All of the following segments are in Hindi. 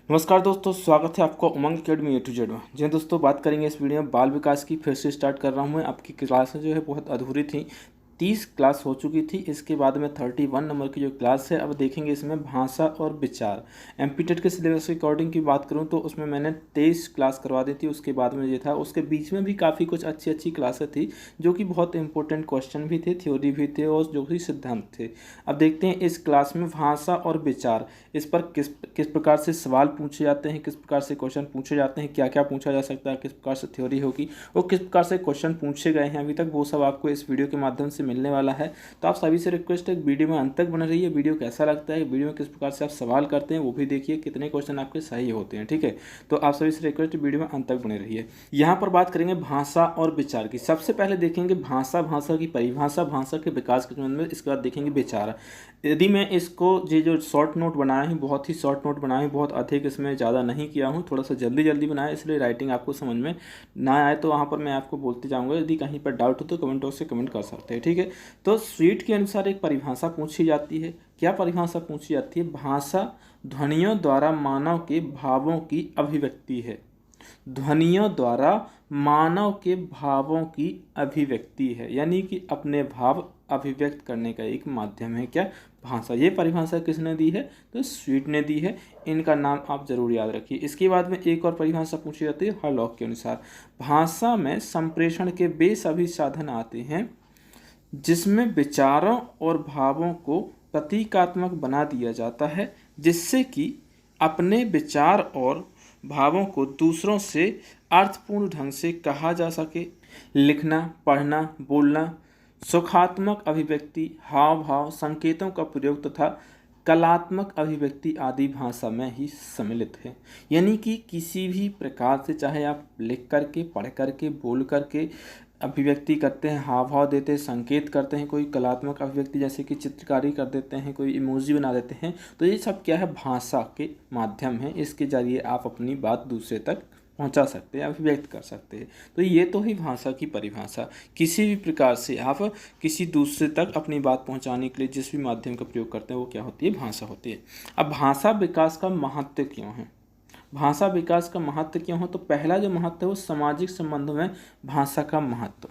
नमस्कार दोस्तों, स्वागत है आपका उमंग अकेडमी ए टू जेड में। जी दोस्तों, बात करेंगे इस वीडियो में बाल विकास की। फिर से स्टार्ट कर रहा हूँ मैं। आपकी क्लासें जो है बहुत अधूरी थी। 30 क्लास हो चुकी थी, इसके बाद में 31 नंबर की जो क्लास है अब देखेंगे इसमें भाषा और विचार। एमपीटेट के सिलेबस के अकॉर्डिंग की बात करूँ तो उसमें मैंने 23 क्लास करवा दी थी। उसके बाद में ये था, उसके बीच में भी काफ़ी कुछ अच्छी अच्छी क्लासें थी जो कि बहुत इंपॉर्टेंट क्वेश्चन भी थे, थ्योरी भी थे और जो भी सिद्धांत थे। अब देखते हैं इस क्लास में भाषा और विचार, इस पर किस किस प्रकार से सवाल पूछे जाते हैं, किस प्रकार से क्वेश्चन पूछे जाते हैं, क्या क्या पूछा जा सकता है, किस प्रकार से थ्योरी होगी और किस प्रकार से क्वेश्चन पूछे गए हैं अभी तक, वो सब आपको इस वीडियो के माध्यम से मिलने वाला है। तो आप सभी से रिक्वेस्ट है वीडियो में अंत तक बने रहिए। वीडियो कैसा लगता है, वीडियो में किस प्रकार से आप सवाल करते हैं वो भी देखिए, कितने क्वेश्चन आपके सही होते हैं। ठीक है, तो आप सभी से रिक्वेस्ट वीडियो में अंत तक बने रहिए। यहाँ पर बात करेंगे भाषा और विचार की। सबसे पहले देखेंगे भाषा, भाषा की परिभाषा, भाषा के विकास के संबंध में। इसके बाद देखेंगे विचार। यदि मैं इसको ये जो शॉर्ट नोट बनाया हूँ, बहुत ही शॉर्ट नोट बनाया हूँ, बहुत अधिक इसमें ज़्यादा नहीं किया हूँ, थोड़ा सा जल्दी जल्दी बनाया, इसलिए राइटिंग आपको समझ में ना आए तो वहाँ पर मैं आपको बोलते जाऊँगा। यदि कहीं पर डाउट हो तो कमेंट बॉक्स से कमेंट कर सकते हैं। ठीक है, तो स्वीट के अनुसार एक परिभाषा पूछी जाती है। क्या परिभाषा पूछी जाती है? भाषा ध्वनियों द्वारा मानव के भावों की अभिव्यक्ति है। ध्वनियों द्वारा मानव के भावों की अभिव्यक्ति है, यानी कि अपने भाव अभिव्यक्त करने का एक माध्यम है क्या? भाषा। ये परिभाषा किसने दी है? तो स्वीट ने दी है। इनका नाम आप जरूर याद रखिए। इसके बाद में एक और परिभाषा पूछी जाती है हरलॉक के अनुसार। भाषा में संप्रेषण के वे सभी साधन आते हैं जिसमें विचारों और भावों को प्रतीकात्मक बना दिया जाता है, जिससे कि अपने विचार और भावों को दूसरों से अर्थपूर्ण ढंग से कहा जा सके। लिखना, पढ़ना, बोलना, सुखात्मक अभिव्यक्ति, हाव भाव, संकेतों का प्रयोग तथा कलात्मक अभिव्यक्ति आदि भाषा में ही सम्मिलित है। यानी कि किसी भी प्रकार से, चाहे आप लिख करके, पढ़ करके, बोल करके अभिव्यक्ति करते हैं, हाव भाव देते हैं, संकेत करते हैं, कोई कलात्मक अभिव्यक्ति जैसे कि चित्रकारी कर देते हैं, कोई इमोजी बना देते हैं, तो ये सब क्या है? भाषा के माध्यम है। इसके जरिए आप अपनी बात दूसरे तक पहुंचा सकते हैं, अभिव्यक्त कर सकते हैं। तो ये तो ही भाषा की परिभाषा। किसी भी प्रकार से आप किसी दूसरे तक अपनी बात पहुंचाने के लिए जिस भी माध्यम का प्रयोग करते हैं वो क्या होती है? भाषा होती है। अब भाषा विकास का महत्व क्यों है? भाषा विकास का महत्व क्यों है? तो पहला जो महत्व है वो सामाजिक संबंधों में भाषा का महत्व।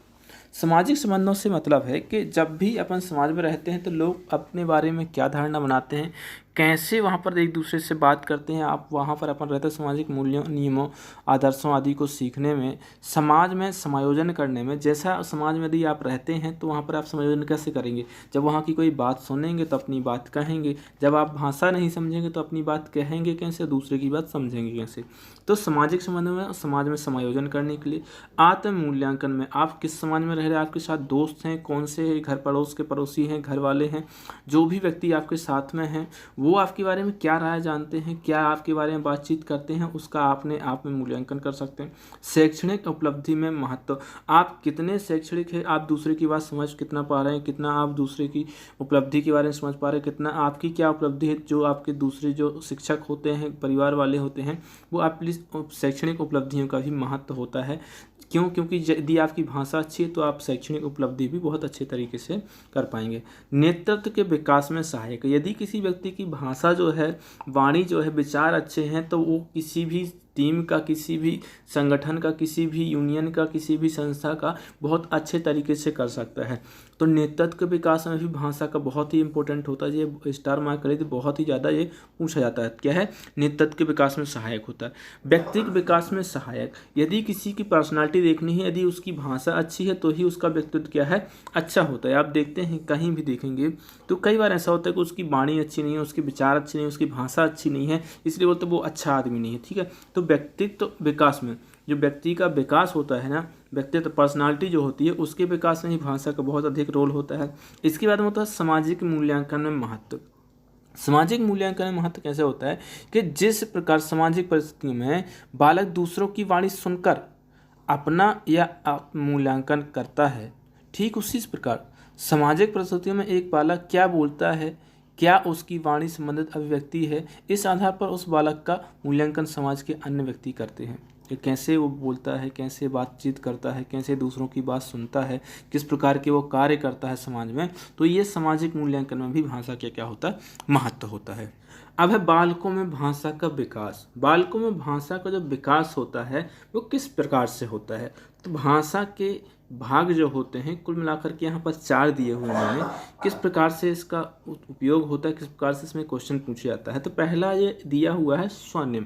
सामाजिक संबंधों से मतलब है कि जब भी अपन समाज में रहते हैं तो लोग अपने बारे में क्या धारणा बनाते हैं, कैसे वहाँ पर एक दूसरे से बात करते हैं, आप वहाँ पर अपन रहते सामाजिक मूल्यों, नियमों, आदर्शों आदि को सीखने में, समाज में समायोजन करने में। जैसा समाज में यदि आप रहते हैं तो वहाँ पर आप समायोजन कैसे करेंगे? जब वहाँ की कोई बात सुनेंगे तो अपनी बात कहेंगे, जब आप भाषा नहीं समझेंगे तो अपनी बात कहेंगे कैसे, दूसरे की बात समझेंगे कैसे? तो सामाजिक संबंधों में, समाज में समायोजन करने के लिए, आत्म मूल्यांकन में, आप किस समाज में रह रहे हैं, आपके साथ दोस्त हैं कौन से, घर पड़ोस के पड़ोसी हैं, घर वाले हैं, जो भी व्यक्ति आपके साथ में हैं वो आपके बारे में क्या राय जानते हैं, क्या आपके बारे में बातचीत करते हैं, उसका आपने आप में मूल्यांकन कर सकते हैं। शैक्षणिक उपलब्धि में महत्व, आप कितने शैक्षणिक हैं, आप दूसरे की बात समझ कितना पा रहे हैं, कितना आप दूसरे की उपलब्धि के बारे में समझ पा रहे हैं, कितना आपकी क्या उपलब्धि है, जो आपके दूसरे जो शिक्षक होते हैं, परिवार वाले होते हैं, वो आपकी शैक्षणिक उपलब्धियों का भी महत्व होता है। क्यों? क्योंकि यदि आपकी भाषा अच्छी है तो आप शैक्षणिक उपलब्धि भी बहुत अच्छे तरीके से कर पाएंगे। नेतृत्व के विकास में सहायक, यदि किसी व्यक्ति की भाषा जो है, वाणी जो है, विचार अच्छे हैं तो वो किसी भी टीम का, किसी भी संगठन का, किसी भी यूनियन का, किसी भी संस्था का बहुत अच्छे तरीके से कर सकता है। तो नेतृत्व के विकास में भी भाषा का बहुत ही इंपॉर्टेंट होता है। ये स्टार मार्क करें तो बहुत ही ज़्यादा ये पूछा जाता है। क्या है? नेतृत्व के विकास में सहायक होता है। व्यक्तिगत विकास में सहायक, यदि किसी की पर्सनालिटी देखनी है, यदि उसकी भाषा अच्छी है तो ही उसका व्यक्तित्व क्या है? अच्छा होता है। आप देखते हैं, कहीं भी देखेंगे तो कई बार ऐसा होता है कि उसकी वाणी अच्छी नहीं है, उसके विचार अच्छे नहीं है, उसकी भाषा अच्छी नहीं है, इसलिए बोलते वो अच्छा आदमी नहीं है। ठीक है, तो व्यक्तित्व विकास में जो व्यक्ति का विकास होता है ना, व्यक्तित्व पर्सनालिटी जो होती है, उसके विकास में ही भाषा का बहुत अधिक रोल होता है। इसके बाद में होता है सामाजिक मूल्यांकन में महत्व। सामाजिक मूल्यांकन में महत्व कैसे होता है कि जिस प्रकार सामाजिक परिस्थितियों में बालक दूसरों की वाणी सुनकर अपना या मूल्यांकन करता है, ठीक उसी प्रकार सामाजिक परिस्थितियों में एक बालक क्या बोलता है, क्या उसकी वाणी संबंधित अभिव्यक्ति है, इस आधार पर उस बालक का मूल्यांकन समाज के अन्य व्यक्ति करते हैं। कि कैसे वो बोलता है, कैसे बातचीत करता है, कैसे दूसरों की बात सुनता है, किस प्रकार के वो कार्य करता है समाज में। तो ये सामाजिक मूल्यांकन में भी भाषा का क्या होता है, महत्व होता है। अब है बालकों में भाषा का विकास। बालकों में भाषा का जो विकास होता है वो किस प्रकार से होता है। तो भाषा के भाग जो होते हैं कुल मिलाकर के यहाँ पर 4 दिए हुए हैं। किस प्रकार से इसका उपयोग होता है, किस प्रकार से इसमें क्वेश्चन पूछा जाता है। तो पहला ये दिया हुआ है स्वनिम।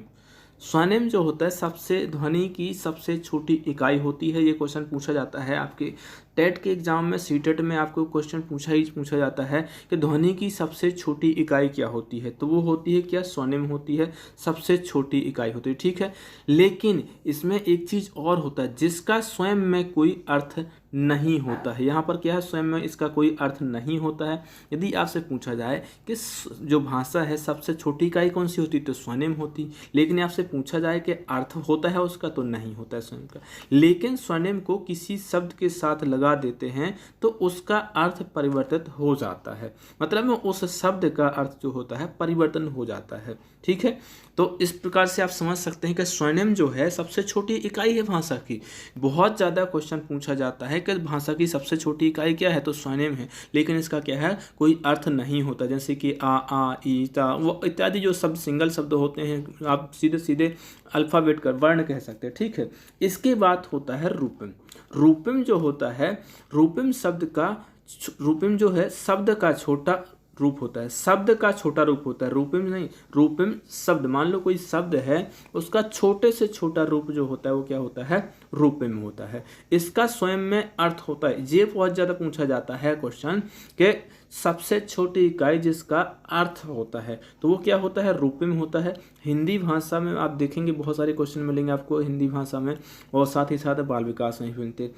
स्वनिम जो होता है सबसे ध्वनि की सबसे छोटी इकाई होती है। ये क्वेश्चन पूछा जाता है आपके टेट के एग्जाम में, सीटेट में आपको क्वेश्चन पूछा जाता है कि ध्वनि की सबसे छोटी इकाई क्या होती है। तो वो होती है क्या, स्वनिम होती है, सबसे छोटी इकाई होती है। ठीक है, लेकिन इसमें एक चीज़ और होता है जिसका स्वयं में कोई अर्थ नहीं होता है। यहाँ पर क्या है, स्वयं में इसका कोई अर्थ नहीं होता है। यदि आपसे पूछा जाए कि जो भाषा है सबसे छोटी इकाई कौन सी होती, तो स्वनिम होती। लेकिन आपसे पूछा जाए कि अर्थ होता है उसका, तो नहीं होता है स्वयं का। लेकिन स्वनिम को किसी शब्द के साथ लगा देते हैं तो उसका अर्थ परिवर्तित हो जाता है, मतलब में उस शब्द का अर्थ जो होता है परिवर्तन हो जाता है। ठीक है, तो इस प्रकार से आप समझ सकते हैं कि स्वनिम जो है सबसे छोटी इकाई है भाषा की। बहुत ज़्यादा क्वेश्चन पूछा जाता है कि भाषा की सबसे छोटी इकाई क्या है, तो स्वनिम है, लेकिन इसका क्या है, कोई अर्थ नहीं होता। जैसे कि आ ई ता वो इत्यादि जो शब्द सिंगल शब्द होते हैं आप सीधे सीधे अल्फ़ाबेट का वर्ण कह सकते हैं। ठीक है, इसके बाद होता है रूपम। रूपम जो होता है, रूपम जो है शब्द का छोटा रूप होता है, शब्द का छोटा रूप होता है। रूपम नहीं, रूपम शब्द, मान लो कोई शब्द है उसका छोटे से छोटा रूप जो होता है वो क्या होता है, रूपम होता है। इसका स्वयं में अर्थ होता है। ये बहुत ज़्यादा पूछा जाता है क्वेश्चन कि सबसे छोटी इकाई जिसका अर्थ होता है तो वो क्या होता है, रूपम होता है। हिंदी भाषा में आप देखेंगे बहुत सारे क्वेश्चन मिलेंगे आपको हिंदी भाषा में, और साथ ही साथ बाल विकास में भी मिलते।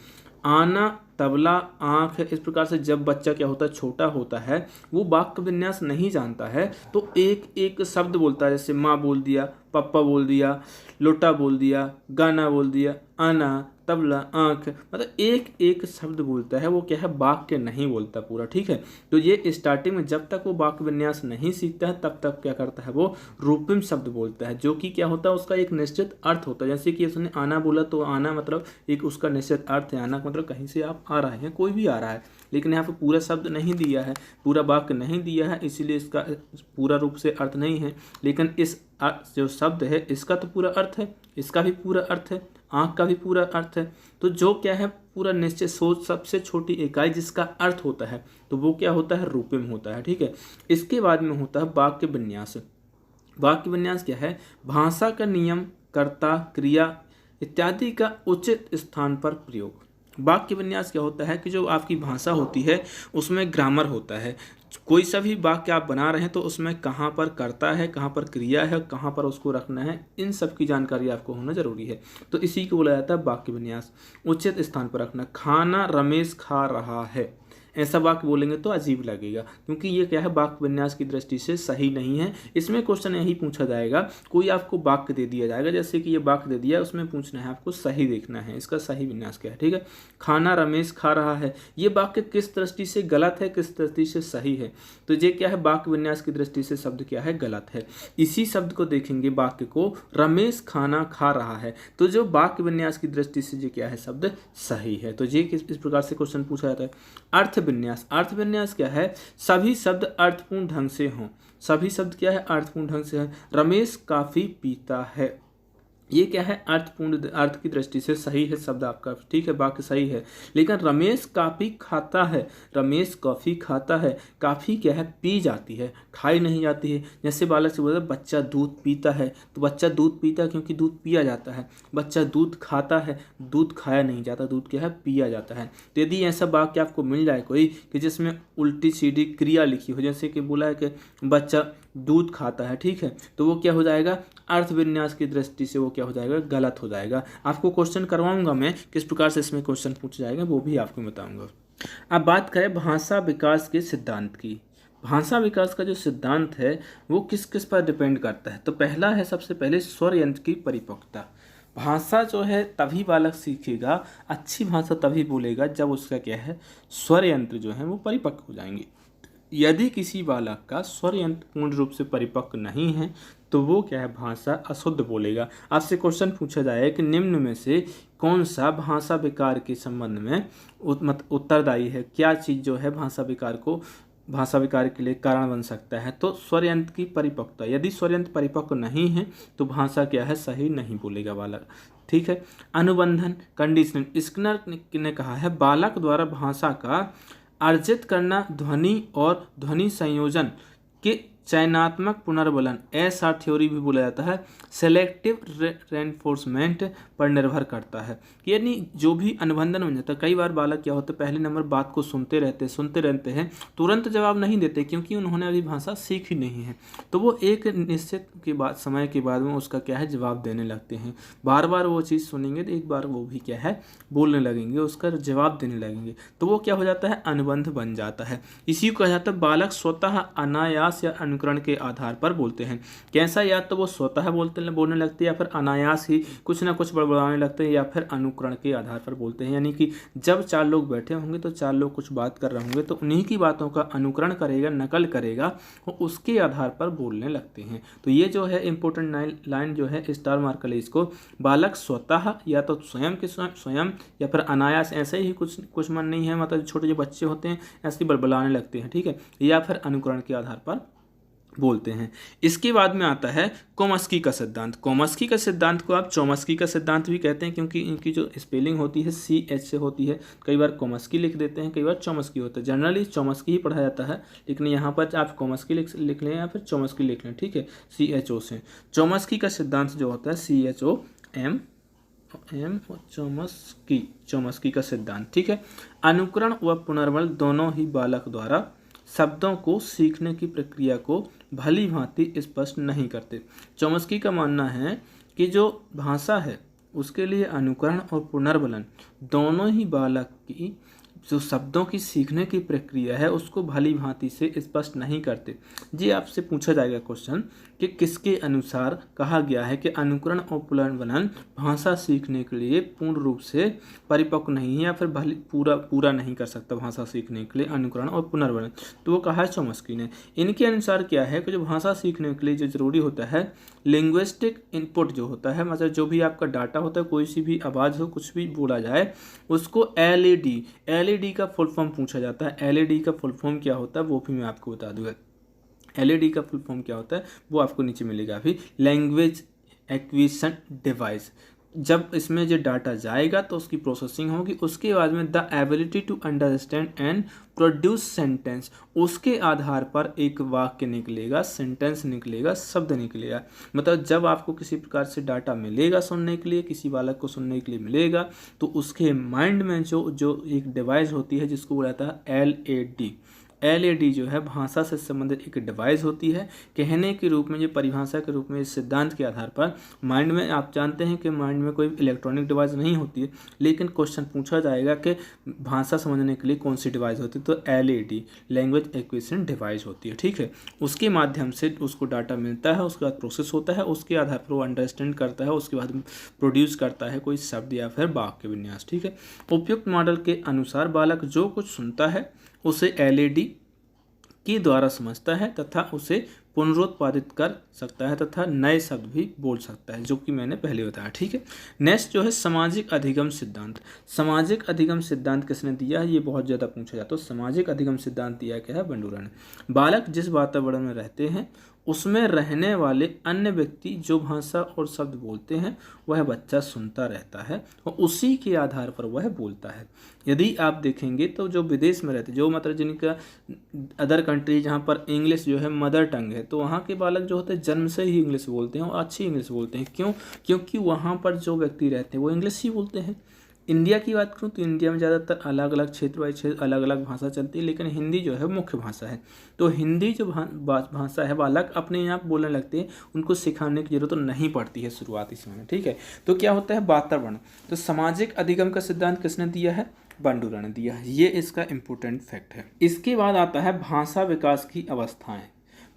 आना, तबला, आँख, इस प्रकार से जब बच्चा क्या होता है, छोटा होता है, वो वाक्य विन्यास नहीं जानता है तो एक एक शब्द बोलता है। जैसे माँ बोल दिया, पापा बोल दिया, लोटा बोल दिया, गाना बोल दिया, आना, तबला, आँख, मतलब एक एक शब्द बोलता है, वो क्या है, वाक्य नहीं बोलता पूरा। ठीक है, तो ये स्टार्टिंग में जब तक वो वाक्य विन्यास नहीं सीखता है तब तक क्या करता है, वो रूपम शब्द बोलता है, जो कि क्या होता है, उसका एक निश्चित अर्थ होता है। जैसे कि उसने आना बोला तो आना मतलब एक उसका निश्चित अर्थ है। आना मतलब कहीं से आप आ रहे हैं, कोई भी आ रहा है, लेकिन यहाँ पर पूरा शब्द नहीं दिया है, पूरा वाक्य नहीं दिया है, इसीलिए इसका पूरा रूप से अर्थ नहीं है। लेकिन इस जो शब्द है इसका तो पूरा अर्थ है, इसका भी पूरा अर्थ है, आँख का भी पूरा अर्थ है। तो जो क्या है, पूरा निश्चित सोच सबसे छोटी इकाई जिसका अर्थ होता है तो वो क्या होता है, रूपम होता है। ठीक है, इसके बाद में होता है वाक्य विन्यास। वाक्य विन्यास क्या है, भाषा का नियम, कर्ता, क्रिया इत्यादि का उचित स्थान पर प्रयोग। वाक्य विन्यास क्या होता है कि जो आपकी भाषा होती है उसमें ग्रामर होता है। कोई सा भी वाक्य आप बना रहे हैं तो उसमें कहाँ पर कर्ता है, कहाँ पर क्रिया है, कहाँ पर उसको रखना है, इन सब की जानकारी आपको होना जरूरी है। तो इसी को बोला जाता है वाक्य विन्यास। उचित स्थान पर रखना, खाना रमेश खा रहा है, ऐसा वाक्य बोलेंगे तो अजीब लगेगा, क्योंकि ये क्या है, वाक्य विन्यास की दृष्टि से सही नहीं है। इसमें क्वेश्चन यही पूछा जाएगा, कोई आपको वाक्य दे दिया जाएगा, जैसे कि ये वाक्य दे दिया, उसमें पूछना है आपको सही देखना है, इसका सही विन्यास क्या है। ठीक है, खाना रमेश खा रहा है, ये वाक्य किस दृष्टि से गलत है, किस दृष्टि से सही है। तो ये क्या है, वाक्य विन्यास की दृष्टि से शब्द क्या है, गलत है। इसी शब्द को देखेंगे, वाक्य को, रमेश खाना खा रहा है, तो जो वाक्य विन्यास की दृष्टि से ये क्या है, शब्द सही है। तो ये इस प्रकार से क्वेश्चन पूछा जाता है। अर्थ विन्यास, अर्थ विन्यास क्या है, सभी शब्द अर्थपूर्ण ढंग से हों। सभी शब्द क्या है, अर्थपूर्ण ढंग से है। रमेश काफी पीता है, ये क्या है, अर्थपूर्ण, अर्थ की दृष्टि से सही है शब्द आपका। ठीक है, वाक्य सही है। लेकिन रमेश काफी खाता है, रमेश कॉफी खाता है, काफी क्या है, पी जाती है, खाई नहीं जाती है। जैसे बालक से बोलते बच्चा दूध पीता है, तो बच्चा दूध पीता है क्योंकि दूध पिया जाता है। बच्चा दूध खाता है, दूध खाया नहीं जाता, दूध क्या है, पिया जाता है। तो यदि ऐसा वाक्य आपको मिल जाए कोई कि जिसमें उल्टी सीधी क्रिया लिखी हो, जैसे कि बोला है कि बच्चा दूध खाता है, ठीक है, तो वो क्या हो जाएगा, अर्थ विन्यास की दृष्टि से वो क्या हो जाएगा, गलत हो जाएगा। आपको क्वेश्चन करवाऊंगा मैं, किस प्रकार से इसमें क्वेश्चन पूछा जाएगा वो भी आपको बताऊंगा। अब बात करें भाषा विकास के सिद्धांत की। भाषा विकास का जो सिद्धांत है वो किस किस पर डिपेंड करता है। तो पहला है, सबसे पहले स्वर यंत्र की परिपक्वता। भाषा जो है तभी बालक सीखेगा, अच्छी भाषा तभी बोलेगा जब उसका क्या है, स्वर यंत्र जो है वो परिपक्व हो जाएंगे। यदि किसी बालक का स्वर यंत्र पूर्ण रूप से परिपक्व नहीं है तो वो क्या है, भाषा अशुद्ध बोलेगा। आपसे क्वेश्चन पूछा जाए कि निम्न में से कौन सा भाषा विकार के संबंध में उत्तरदायी है, क्या चीज़ जो है भाषा विकार के लिए कारण बन सकता है। तो स्वर यंत्र की परिपक्वता, यदि स्वर यंत्र परिपक्व नहीं है तो भाषा क्या है, सही नहीं बोलेगा बालक। ठीक है। अनुबंधन, कंडीशनिंग, स्किनर ने कहा है बालक द्वारा भाषा का अर्जित करना ध्वनि और ध्वनि संयोजन के चयनात्मक पुनर्बलन, ऐसा थ्योरी भी बोला जाता है, सेलेक्टिव रेनफोर्समेंट पर निर्भर करता है। यानी जो भी अनुबंधन बन जाता है, कई बार बालक क्या होता है पहले नंबर बात को सुनते रहते हैं, तुरंत जवाब नहीं देते क्योंकि उन्होंने अभी भाषा सीखी नहीं है, तो वो एक निश्चित समय के बाद में उसका क्या है, जवाब देने लगते हैं। बार बार वो चीज़ सुनेंगे तो एक बार वो भी क्या है, बोलने लगेंगे, उसका जवाब देने लगेंगे, तो वो क्या हो जाता है, अनुबंध बन जाता है। इसी को कहा जाता है बालक स्वतः अनायास या अनुकरण के आधार पर बोलते हैं। कैसा, या तो वो स्वतः बोलने लगते हैं या फिर अनायास ही कुछ ना कुछ बड़बड़ाने लगते हैं या फिर अनुकरण के आधार पर बोलते हैं। यानी कि जब चार लोग बैठे होंगे तो चार लोग कुछ बात कर रहे होंगे तो उन्हीं की बातों का अनुकरण करेगा, नकल करेगा और उसके आधार पर बोलने लगते हैं। तो ये जो है इंपॉर्टेंट लाइन जो है स्टार मार्क कर ले इसको, बालक स्वतः या तो स्वयं या फिर अनायास, ऐसे ही कुछ मन नहीं है, मतलब छोटे जो बच्चे होते हैं ऐसे बड़बड़ाने लगते हैं, ठीक है, या फिर अनुकरण के आधार पर बोलते हैं। इसके बाद में आता है कोमस्की का सिद्धांत। कोमस्की का सिद्धांत को आप चौमस्की का सिद्धांत भी कहते हैं क्योंकि इनकी जो स्पेलिंग होती है CH से होती है, कई बार कोमस्की लिख देते हैं, कई बार चौमस्की होता है, जनरली चौमस्की ही पढ़ा जाता है, लेकिन यहाँ पर आप कोमस्की लिख लें या फिर चौमस्की लिख लें, ठीक है, CHO से। चौमस्की का सिद्धांत जो होता है CHOM चौमस्की का सिद्धांत, ठीक है। अनुकरण व पुनर्बल दोनों ही बालक द्वारा शब्दों को सीखने की प्रक्रिया को भली भांति स्पष्ट नहीं करते। चौमस्की का मानना है कि जो भाषा है उसके लिए अनुकरण और पुनर्बलन दोनों ही बालक की जो शब्दों की सीखने की प्रक्रिया है उसको भली भांति से स्पष्ट नहीं करते। जी आपसे पूछा जाएगा क्वेश्चन कि किसके अनुसार कहा गया है कि अनुकरण और पुनर्बलन भाषा सीखने के लिए पूर्ण रूप से परिपक्व नहीं है या फिर भली पूरा नहीं कर सकता भाषा सीखने के लिए अनुकरण और पुनर्बलन, तो वो कहा है चौमस्की ने। इनके अनुसार क्या है कि जो भाषा सीखने के लिए जो जरूरी होता है लिंग्विस्टिक इनपुट जो होता है, मतलब जो भी आपका डाटा होता है, कोई सी भी आवाज़ हो, कुछ भी बोला जाए, उसको एलईडी का फुल फॉर्म पूछा जाता है। एलईडी का फुल फॉर्म क्या होता है वो भी मैं आपको बता दूंगा। एलईडी का फुल फॉर्म क्या होता है वो आपको नीचे मिलेगा अभी, लैंग्वेज एक्विजिशन डिवाइस। जब इसमें जो डाटा जाएगा तो उसकी प्रोसेसिंग होगी, उसके बाद में the ability to understand and produce sentence, उसके आधार पर एक वाक्य निकलेगा, सेंटेंस निकलेगा, शब्द निकलेगा। मतलब जब आपको किसी प्रकार से डाटा मिलेगा सुनने के लिए, किसी बालक को सुनने के लिए मिलेगा, तो उसके माइंड में जो एक डिवाइस होती है जिसको बोला जाता है एलएडी जो है भाषा से संबंधित एक डिवाइस होती है। कहने के रूप में, ये परिभाषा के रूप में, इस सिद्धांत के आधार पर माइंड में, आप जानते हैं कि माइंड में कोई इलेक्ट्रॉनिक डिवाइस नहीं होती है, लेकिन क्वेश्चन पूछा जाएगा कि भाषा समझने के लिए कौन सी डिवाइस होती है, तो एलएडी लैंग्वेज एक्विजिशन डिवाइस होती है, ठीक है। उसके माध्यम से उसको डाटा मिलता है, उसके बाद प्रोसेस होता है, उसके आधार पर वो अंडरस्टैंड करता है, उसके बाद प्रोड्यूस करता है कोई शब्द या फिर वाक्य विन्यास, ठीक है। उपयुक्त मॉडल के अनुसार बालक जो कुछ सुनता है उसे एलईडी के द्वारा समझता है तथा उसे पुनरुत्पादित कर सकता है तथा नए शब्द भी बोल सकता है, जो कि मैंने पहले बताया, ठीक है। नेक्स्ट जो है सामाजिक अधिगम सिद्धांत। सामाजिक अधिगम सिद्धांत किसने दिया है, ये बहुत ज़्यादा पूछा जाता है। तो सामाजिक अधिगम सिद्धांत दिया क्या है, बंडूरा ने। बालक जिस वातावरण में रहते हैं उसमें रहने वाले अन्य व्यक्ति जो भाषा और शब्द बोलते हैं वह बच्चा सुनता रहता है और उसी के आधार पर वह बोलता है। यदि आप देखेंगे तो जो विदेश में रहते, जो मतलब जिनका अदर कंट्री जहाँ पर इंग्लिश जो है मदर टंग है, तो वहाँ के बालक जो होते हैं जन्म से ही इंग्लिश बोलते हैं और अच्छी इंग्लिश बोलते हैं। क्यों? क्योंकि वहाँ पर जो व्यक्ति रहते हैं वो इंग्लिश ही बोलते हैं। इंडिया की बात करूँ तो इंडिया में ज़्यादातर अलग अलग क्षेत्र वाइज क्षेत्र अलग अलग भाषा चलती है, लेकिन हिंदी जो है मुख्य भाषा है। तो हिंदी जो भाषा है बालक अपने आप बोलने लगते हैं, उनको सिखाने की जरूरत नहीं पड़ती है शुरुआती समय में, ठीक है। तो क्या होता है, वातावरण। तो सामाजिक अधिगम का सिद्धांत किसने दिया है, बंडूरा ने दिया है। ये इसका इम्पोर्टेंट फैक्ट है। इसके बाद आता है भाषा विकास की अवस्थाएं।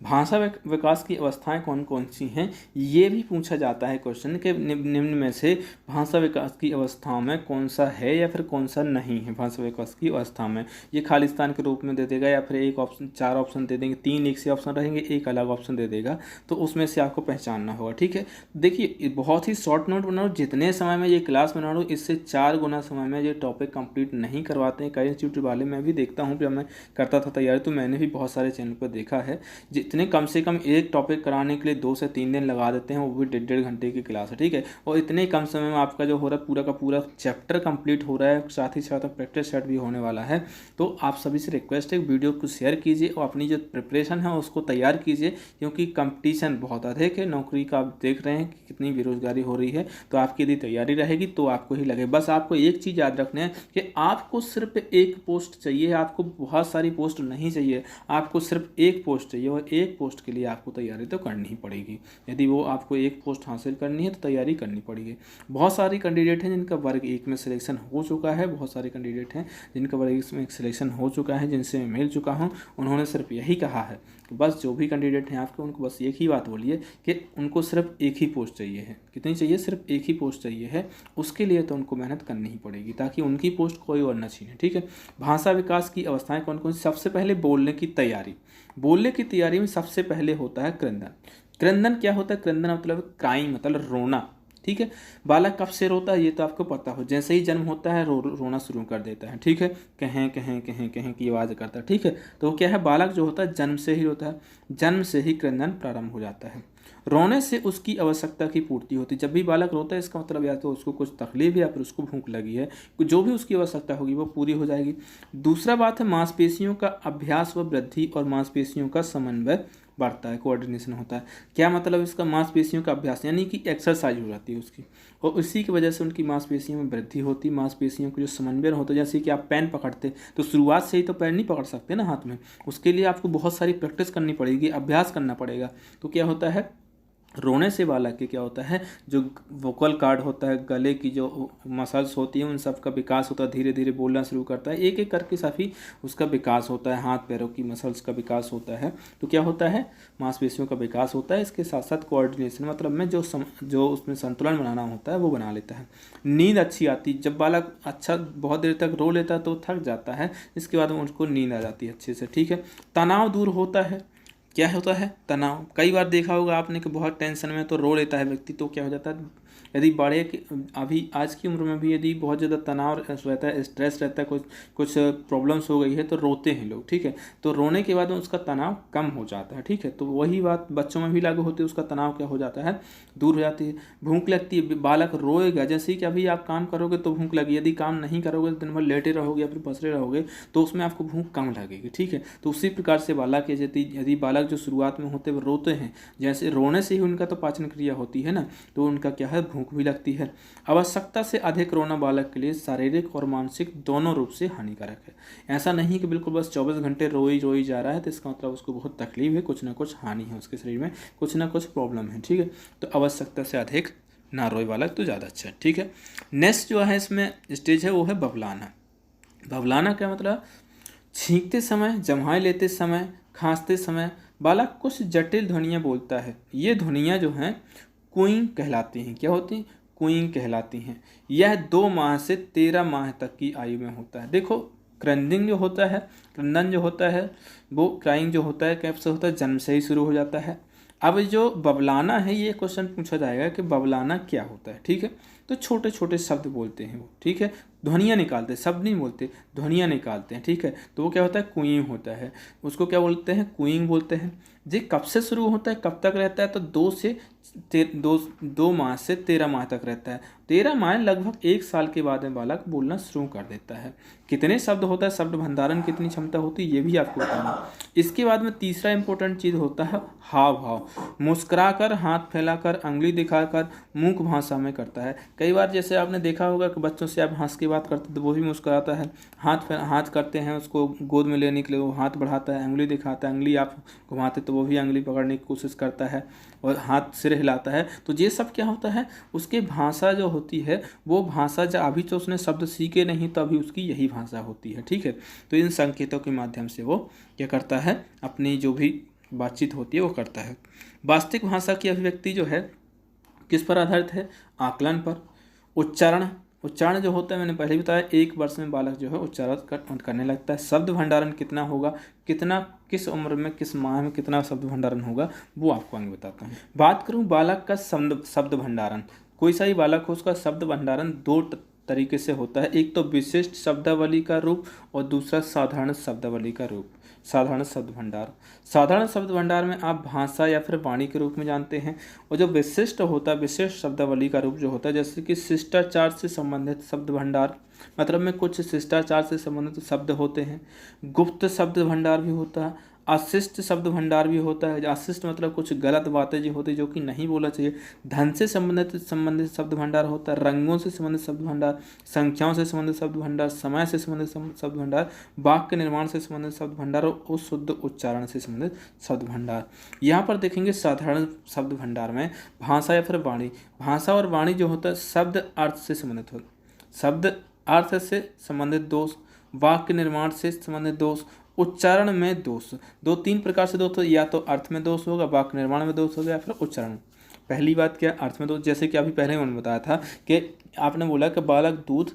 भाषा विकास की अवस्थाएं कौन कौन सी हैं, ये भी पूछा जाता है क्वेश्चन के निम्न में से भाषा विकास की अवस्थाओं में कौन सा है या फिर कौन सा नहीं है। भाषा विकास की अवस्था में ये खालिस्तान के रूप में दे देगा या फिर एक ऑप्शन, 4 ऑप्शन दे देंगे, 3 एक से ऑप्शन रहेंगे, एक अलग ऑप्शन दे देगा, तो उसमें से आपको पहचानना होगा। ठीक है, देखिए बहुत ही शॉर्ट नोट बना लो, जितने समय में ये क्लास बना लो इससे 4 गुना समय में ये टॉपिक कंप्लीट नहीं करवाते हैं। कई इंस्टीट्यूट वाले मैं भी देखता हूँ, जब मैं करता था तैयारी तो मैंने भी बहुत सारे चैनल पर देखा है, जितने कम से कम एक टॉपिक कराने के लिए 2 से 3 दिन लगा देते हैं, वो भी 1.5 घंटे की क्लास है। ठीक है, और इतने कम समय में आपका जो हो रहा है पूरा का पूरा चैप्टर कंप्लीट हो रहा है, साथ ही साथ प्रैक्टिस सेट भी होने वाला है। तो आप सभी से रिक्वेस्ट है वीडियो को शेयर कीजिए और अपनी जो प्रिपरेशन है उसको तैयार कीजिए, क्योंकि कंपटीशन बहुत अधिक है। नौकरी का आप देख रहे हैं कि कितनी बेरोजगारी हो रही है, तो आपकी यदि तैयारी रहेगी तो आपको ही लगे। बस आपको एक चीज़ याद रखना है कि आपको सिर्फ एक पोस्ट चाहिए, आपको बहुत सारी पोस्ट नहीं चाहिए, आपको सिर्फ एक पोस्ट चाहिए, और एक पोस्ट के लिए आपको तैयारी तो करनी ही पड़ेगी। यदि वो आपको एक पोस्ट हासिल करनी है तो तैयारी करनी पड़ेगी। बहुत सारे कैंडिडेट हैं जिनका वर्ग 1 में सिलेक्शन हो चुका है, बहुत सारे कैंडिडेट हैं जिनका वर्ग 1 में सिलेक्शन हो चुका है, जिनसे मैं मिल चुका हूँ, उन्होंने सिर्फ यही कहा है कि बस जो भी कैंडिडेट हैं आपके, उनको बस एक ही बात बोलिए कि उनको सिर्फ एक ही पोस्ट चाहिए है। कितनी चाहिए? सिर्फ एक ही पोस्ट चाहिए है। उसके लिए तो उनको मेहनत करनी ही पड़ेगी ताकि उनकी पोस्ट कोई और न छीने। ठीक है, भाषा विकास की अवस्थाएं कौन कौन सी? सबसे पहले बोलने की तैयारी। बोलने की तैयारी में सबसे पहले होता है क्रंदन। क्रंदन क्या होता है? क्रंदन मतलब क्राइंग, मतलब रोना। ठीक है, बालक कब से रोता है ये तो आपको पता हो, जैसे ही जन्म होता है रोना शुरू कर देता है। ठीक है, कहें कहें कहें कहें की आवाज़ करता है। ठीक है, तो क्या है, बालक जो होता है जन्म से ही रोता है, जन्म से ही क्रंदन प्रारंभ हो जाता है। रोने से उसकी आवश्यकता की पूर्ति होती है। जब भी बालक रोता है इसका मतलब या तो उसको कुछ तकलीफ है या फिर उसको भूख लगी है, जो भी उसकी आवश्यकता होगी वो पूरी हो जाएगी। दूसरा बात है मांसपेशियों का अभ्यास व वृद्धि और मांसपेशियों का समन्वय बढ़ता है, कोऑर्डिनेशन होता है। क्या मतलब इसका? मांसपेशियों का अभ्यास यानी कि एक्सरसाइज हो जाती है उसकी, और इसी की वजह से उनकी मांसपेशियों में वृद्धि होती है। मांसपेशियों को जो समन्वय होता है, जैसे कि आप पेन पकड़ते तो शुरुआत से ही तो पेन नहीं पकड़ सकते ना हाथ में, उसके लिए आपको बहुत सारी प्रैक्टिस करनी पड़ेगी, अभ्यास करना पड़ेगा। तो क्या होता है, रोने से बालक के क्या होता है, जो वोकल कार्ड होता है, गले की जो मसल्स होती हैं उन सब का विकास होता है, धीरे धीरे बोलना शुरू करता है, एक एक करके सभी उसका विकास होता है। हाथ पैरों की मसल्स का विकास होता है, तो क्या होता है, मांसपेशियों का विकास होता है। इसके साथ साथ कोऑर्डिनेशन मतलब में जो उसमें संतुलन बनाना होता है वो बना लेता है। नींद अच्छी आती, जब बालक अच्छा बहुत देर तक रो लेता है तो थक जाता है, इसके बाद उसको नींद आ जाती है अच्छे से। ठीक है, तनाव दूर होता है। क्या होता है? तनाव। कई बार देखा होगा आपने कि बहुत टेंशन में तो रो लेता है व्यक्ति, तो क्या हो जाता है, यदि बड़े अभी आज की उम्र में भी यदि बहुत ज़्यादा तनाव रहता है, स्ट्रेस रहता है, कुछ प्रॉब्लम्स हो गई है तो रोते हैं लोग। ठीक है, तो रोने के बाद उसका तनाव कम हो जाता है। ठीक है, तो वही बात बच्चों में भी लागू होती है, उसका तनाव क्या हो जाता है, दूर हो जाती है। भूख लगती है, बालक रोएगा, जैसे ही कि अभी आप काम करोगे तो भूख लगी, यदि काम नहीं करोगे तो दिन भर लेटे रहोगे या फिर बसरे रहोगे तो उसमें आपको भूख कम लगेगी। ठीक है, तो उसी प्रकार से बालक यदि बालक जो शुरुआत में होते हैं वो रोते हैं, जैसे रोने से ही उनका तो पाचन क्रिया होती है ना, तो उनका क्या है, भूख भी लगती है। आवश्यकता से अधिक रोना बालक के लिए शारीरिक और मानसिक दोनों रूप से हानिकारक है। ऐसा नहीं कि बिल्कुल बस 24 घंटे रोई जा रहा है, तो इसका मतलब उसको बहुत तकलीफ है, कुछ ना कुछ हानि है उसके शरीर में, कुछ ना कुछ प्रॉब्लम है। ठीक है, तो आवश्यकता से अधिक ना रोए बालक तो ज़्यादा अच्छा है। ठीक है, नेक्स्ट जो है इसमें स्टेज है वो है बबलाना। बबलाना क्या मतलब? छींकते समय, जम्हाई लेते समय, खांसते समय बालक कुछ जटिल ध्वनियाँ बोलता है। ये ध्वनियाँ जो हैं क्वींग कहलाती हैं। क्या होती हैं? क्वींग कहलाती हैं। यह 2 माह से 13 माह तक की आयु में होता है। देखो, क्रंदिंग जो होता है, क्रंदन जो होता है, वो क्राइंग जो होता है कब से होता है? जन्म से ही शुरू हो जाता है। अब जो बबलाना है, ये क्वेश्चन पूछा जाएगा कि बबलाना क्या होता है। ठीक है, तो छोटे छोटे शब्द बोलते हैं वो। ठीक है, ध्वनियाँ निकालते हैं, शब्द नहीं बोलते, ध्वनियाँ निकालते हैं। ठीक है, तो वो क्या होता है? क्वींग होता है, उसको क्या बोलते हैं? क्वींग बोलते हैं। जी कब से शुरू होता है, कब तक रहता है? तो 2 माह से 13 माह तक रहता है। 13 माह लगभग 1 साल के बाद में बालक बोलना शुरू कर देता है। कितने शब्द होता है, शब्द भंडारण कितनी क्षमता होती है, ये भी आपको बताना। इसके बाद में तीसरा इंपॉर्टेंट चीज़ होता है हाव भाव। मुस्कुराकर, हाथ फैलाकर, अंगुली दिखाकर, मूक भाषा में करता है। कई बार जैसे आपने देखा होगा कि बच्चों से आप हंस के बात करते तो वो भी मुस्कुराता है, हाथ करते हैं उसको गोद में लेने के लिए वो हाथ बढ़ाता है, अंगुली दिखाता है, अंगुली आप घुमाते तो वो भी अंगुली पकड़ने की कोशिश करता है, और हाथ सिर हिलाता है। तो ये सब क्या होता है, उसके भाषा जो होती है वो भाषा, जब अभी तो उसने शब्द सीखे नहीं तो अभी उसकी यही भाषा होती है। ठीक है, तो इन संकेतों के माध्यम से वो क्या करता है, अपनी जो भी बातचीत होती है वो करता है। वास्तविक भाषा की अभिव्यक्ति जो है किस पर आधारित है? आकलन पर। उच्चारण, उच्चारण जो होता है मैंने पहले ही बताया, 1 वर्ष में बालक जो है उच्चारण करने लगता है। शब्द भंडारण कितना होगा, कितना किस उम्र में किस माह में कितना शब्द भंडारण होगा वो आपको आगे बताता हूँ। बात करूँ बालक का शब्द भंडारण, कोई सा ही बालक हो उसका शब्द भंडारण दो तरीके से होता है। एक तो विशिष्ट शब्दावली का रूप और दूसरा साधारण शब्दावली का रूप। साधारण शब्द भंडार, साधारण शब्द भंडार में आप भाषा या फिर वाणी के रूप में जानते हैं। और जो विशिष्ट होता है, विशिष्ट शब्दावली का रूप जो होता है, जैसे कि शिष्टाचार से संबंधित शब्द भंडार, मतलब में कुछ शिष्टाचार से संबंधित शब्द होते हैं। गुप्त शब्द भंडार भी होता है। अशिष्ट शब्द भंडार भी होता है। अशिष्ट मतलब कुछ गलत बातें जो होती है जो कि नहीं बोला चाहिए। धन से संबंधित शब्द भंडार होता है। रंगों से संबंधित शब्द भंडार, संख्याओं से संबंधित शब्द भंडार, समय से संबंधित शब्द भंडार, वाक्य निर्माण से संबंधित शब्द भंडार और शुद्ध उच्चारण से संबंधित शब्द भंडार। यहाँ पर देखेंगे साधारण शब्द भंडार में भाषा या फिर वाणी, भाषा और वाणी जो होता है शब्द अर्थ से संबंधित होता है। शब्द अर्थ से संबंधित दोष, वाक्य निर्माण से संबंधित दोष, उच्चारण में दोष। दो तीन प्रकार से दोष, या तो अर्थ में दोष होगा, वाक्य निर्माण में दोष होगा, या फिर उच्चारण। पहली बात क्या, अर्थ में दोष, जैसे कि अभी पहले मैंने बताया था कि आपने बोला कि बालक दूध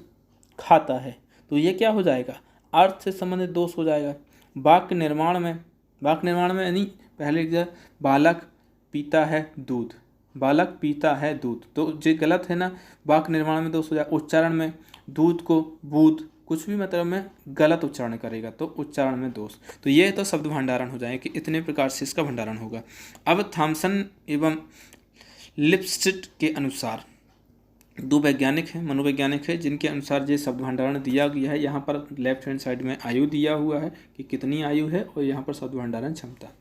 खाता है, तो ये क्या हो जाएगा, अर्थ से संबंधित दोष हो जाएगा। वाक्य निर्माण में यानी पहले बालक पीता है दूध, बालक पीता है दूध, तो ये गलत है ना, वाक्य निर्माण में दोष हो जाएगा। उच्चारण में दूध को बूध, कुछ भी मतलब में गलत उच्चारण करेगा तो उच्चारण में दोष। तो ये तो शब्द भंडारण हो जाए कि इतने प्रकार से इसका भंडारण होगा। अब थॉमसन एवं लिप्स्टिट के अनुसार, दो वैज्ञानिक हैं, मनोवैज्ञानिक है, जिनके अनुसार ये शब्द भंडारण दिया गया है। यहाँ पर लेफ्ट हैंड साइड में आयु दिया हुआ है कि कितनी आयु है, और यहाँ पर शब्द भंडारण क्षमता।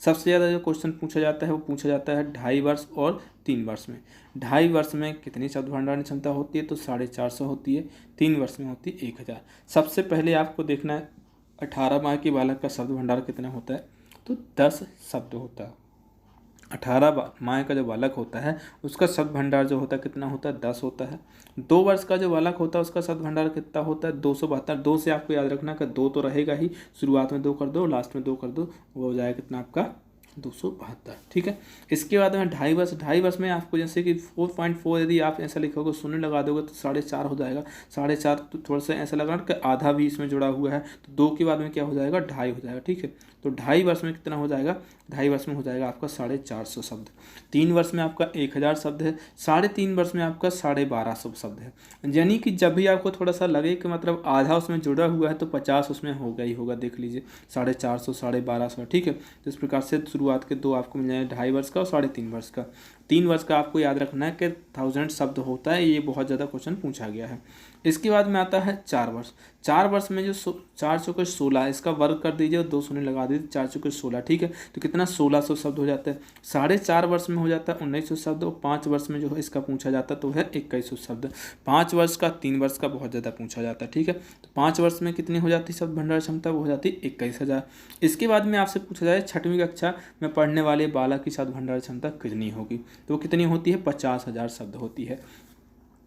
सबसे ज़्यादा जो क्वेश्चन पूछा जाता है वो पूछा जाता है 2.5 वर्ष और 3 वर्ष में। 2.5 वर्ष में कितनी शब्द भंडारण क्षमता होती है, तो 450 होती है। 3 वर्ष में होती है 1000। सबसे पहले आपको देखना है 18 माह के बालक का शब्द भंडार कितना होता है, तो 10 शब्द होता है। 18 माह का जो बालक होता है उसका शब्द भंडार जो होता है कितना होता है, 10 होता है। 2 वर्ष का जो बालक होता है उसका शब्द भंडार कितना होता है, 272। 2 से आपको याद रखना कि 2 तो रहेगा ही, शुरुआत में 2 कर दो, लास्ट में 2 कर दो, वो हो जाएगा कितना आपका 272। ठीक है। इसके बाद में 2.5 वर्ष, 2.5 वर्ष में आपको जैसे कि 4.4 यदि आप ऐसा लिखोगे, शून्य लगा दोगे तो 4.5 हो जाएगा। 4.5 तो थोड़ा सा ऐसा लगा कि आधा भी इसमें जुड़ा हुआ है, तो 2 के बाद में क्या हो जाएगा, 2.5 हो जाएगा। ठीक है, तो 2.5 वर्ष में कितना हो जाएगा, 2.5 वर्ष में हो जाएगा आपका 450 शब्द। 3 वर्ष में आपका 1000 शब्द है। 3.5 वर्ष में आपका 1250 शब्द है। यानी कि जब भी आपको थोड़ा सा लगे कि मतलब आधा उसमें जुड़ा हुआ है तो 50 उसमें होगा ही होगा। देख लीजिए 450, 1250। ठीक है, तो इस प्रकार से शुरुआत के 2 आपको मिल जाएंगे, 2.5 वर्ष का और 3.5 वर्ष का। 3 वर्ष का आपको याद रखना है कि 1000 शब्द होता है, ये बहुत ज़्यादा क्वेश्चन पूछा गया है। इसके बाद में आता है 4 वर्ष। 4 वर्ष में जो 4 चौके 16, इसका वर्ग कर दीजिए और 2 शून्य लगा दीजिए, 4 चौके 16। ठीक है, तो कितना 1600 शब्द हो जाता है। 4.5 वर्ष में हो जाता है 1900 शब्द, और 5 वर्ष में जो है इसका पूछा जाता है तो है 2100 शब्द। 5 वर्ष का, 3 वर्ष का बहुत ज़्यादा पूछा जाता है। ठीक है, तो 5 वर्ष में कितनी हो जाती है शब्द भंडार क्षमता, वो हो जाती है 21000। इसके बाद में आपसे पूछा जाए 6वीं कक्षा में पढ़ने वाले बालक की शब्द भंडार क्षमता कितनी होगी, तो वो कितनी होती है, 50,000 शब्द होती है।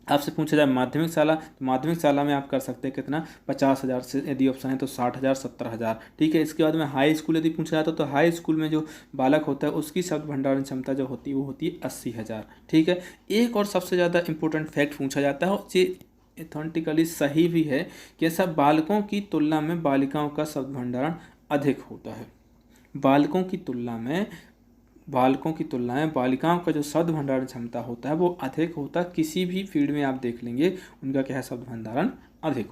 आपसे पूछा जाए माध्यमिक शाला, तो माध्यमिक शाला में आप कर सकते हैं कितना, 50,000 से यदि ऑप्शन है तो 60,000, 70,000। ठीक है, इसके बाद में हाई स्कूल यदि पूछा जाता तो हाई स्कूल में जो बालक होता है उसकी शब्द भंडारण क्षमता जो होती है वो होती है 80,000। ठीक है, एक और सबसे ज़्यादा इंपॉर्टेंट फैक्ट पूछा जाता है, ये एथेंटिकली सही भी है कि ऐसा बालकों की तुलना में बालिकाओं का शब्द भंडारण अधिक होता है। बालकों की तुलना में बालिकाओं का जो शब्द भंडारण क्षमता होता है वो अधिक होता है। किसी भी फील्ड में आप देख लेंगे उनका क्या है, शब्द भंडारण अधिक होता है।